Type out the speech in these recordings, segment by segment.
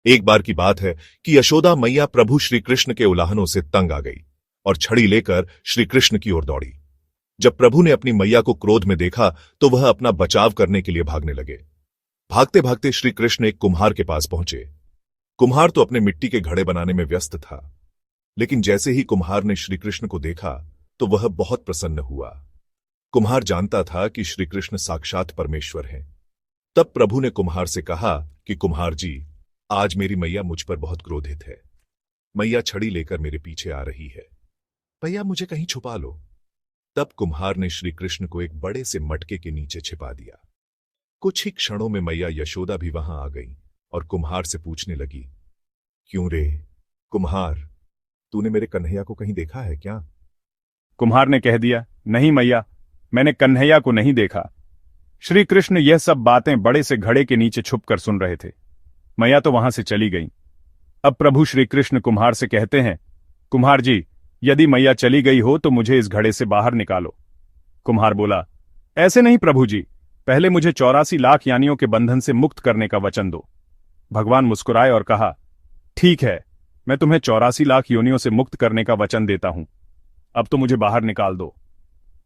एक बार की बात है कि यशोदा मैया प्रभु श्री कृष्ण के उलाहनों से तंग आ गई और छड़ी लेकर श्री कृष्ण की ओर दौड़ी। जब प्रभु ने अपनी मैया को क्रोध में देखा तो वह अपना बचाव करने के लिए भागने लगे। भागते भागते श्री कृष्ण एक कुम्हार के पास पहुंचे। कुम्हार तो अपने मिट्टी के घड़े बनाने में व्यस्त था, लेकिन जैसे ही कुम्हार ने श्री कृष्ण को देखा तो वह बहुत प्रसन्न हुआ। कुम्हार जानता था कि श्री कृष्ण साक्षात परमेश्वर हैं। तब प्रभु ने कुम्हार से कहा कि कुम्हार जी, आज मेरी मैया मुझ पर बहुत क्रोधित है। मैया छड़ी लेकर मेरे पीछे आ रही है, भैया मुझे कहीं छुपा लो। तब कुम्हार ने श्री कृष्ण को एक बड़े से मटके के नीचे छिपा दिया। कुछ ही क्षणों में मैया यशोदा भी वहां आ गई और कुम्हार से पूछने लगी, क्यों रे कुम्हार, तूने मेरे कन्हैया को कहीं देखा है क्या? कुम्हार ने कह दिया, नहीं मैया, मैंने कन्हैया को नहीं देखा। श्री कृष्ण यह सब बातें बड़े से घड़े के नीचे छुपकर सुन रहे थे। मैया तो वहां से चली गई। अब प्रभु श्री कृष्ण कुम्हार से कहते हैं, कुम्हार जी, यदि मैया चली गई हो तो मुझे इस घड़े से बाहर निकालो। कुम्हार बोला, ऐसे नहीं प्रभु जी, पहले मुझे 84 लाख यानियों के बंधन से मुक्त करने का वचन दो। भगवान मुस्कुराए और कहा, ठीक है, मैं तुम्हें 84 लाख योनियों से मुक्त करने का वचन देता हूं। अब तो मुझे बाहर निकाल दो।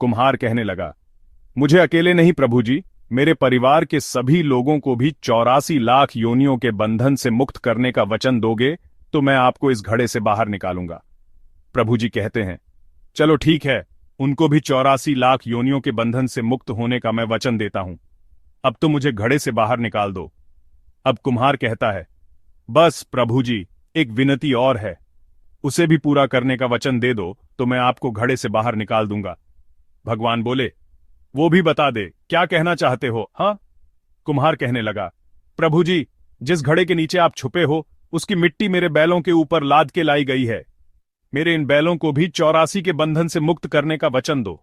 कुम्हार कहने लगा, मुझे अकेले नहीं प्रभु जी, मेरे परिवार के सभी लोगों को भी 84 लाख योनियों के बंधन से मुक्त करने का वचन दोगे तो मैं आपको इस घड़े से बाहर निकालूंगा। प्रभु जी कहते हैं, चलो ठीक है, उनको भी 84 लाख योनियों के बंधन से मुक्त होने का मैं वचन देता हूं। अब तो मुझे घड़े से बाहर निकाल दो। अब कुम्हार कहता है, बस प्रभु जी, एक विनती और है, उसे भी पूरा करने का वचन दे दो तो मैं आपको घड़े से बाहर निकाल दूंगा। भगवान बोले, वो भी बता दे, क्या कहना चाहते हो? हाँ? कुम्हार कहने लगा, प्रभु जी, जिस घड़े के नीचे आप छुपे हो उसकी मिट्टी मेरे बैलों के ऊपर लाद के लाई गई है। मेरे इन बैलों को भी 84 के बंधन से मुक्त करने का वचन दो।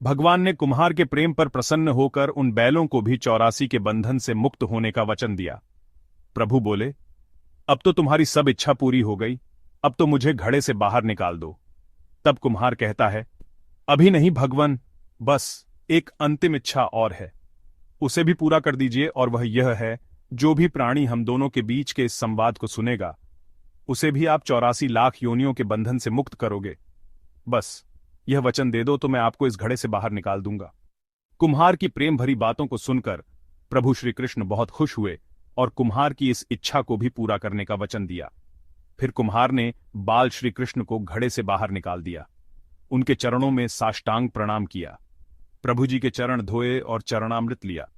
भगवान ने कुम्हार के प्रेम पर प्रसन्न होकर उन बैलों को भी 84 के बंधन से मुक्त होने का वचन दिया। प्रभु बोले, अब तो तुम्हारी सब इच्छा पूरी हो गई, अब तो मुझे घड़े से बाहर निकाल दो। तब कुम्हार कहता है, अभी नहीं भगवान, बस एक अंतिम इच्छा और है, उसे भी पूरा कर दीजिए, और वह यह है, जो भी प्राणी हम दोनों के बीच के इस संवाद को सुनेगा उसे भी आप 84 लाख योनियों के बंधन से मुक्त करोगे। बस यह वचन दे दो तो मैं आपको इस घड़े से बाहर निकाल दूंगा। कुम्हार की प्रेम भरी बातों को सुनकर प्रभु श्री कृष्ण बहुत खुश हुए और कुम्हार की इस इच्छा को भी पूरा करने का वचन दिया। फिर कुम्हार ने बाल श्री कृष्ण को घड़े से बाहर निकाल दिया, उनके चरणों में साष्टांग प्रणाम किया, प्रभु जी के चरण धोए और चरणामृत लिया।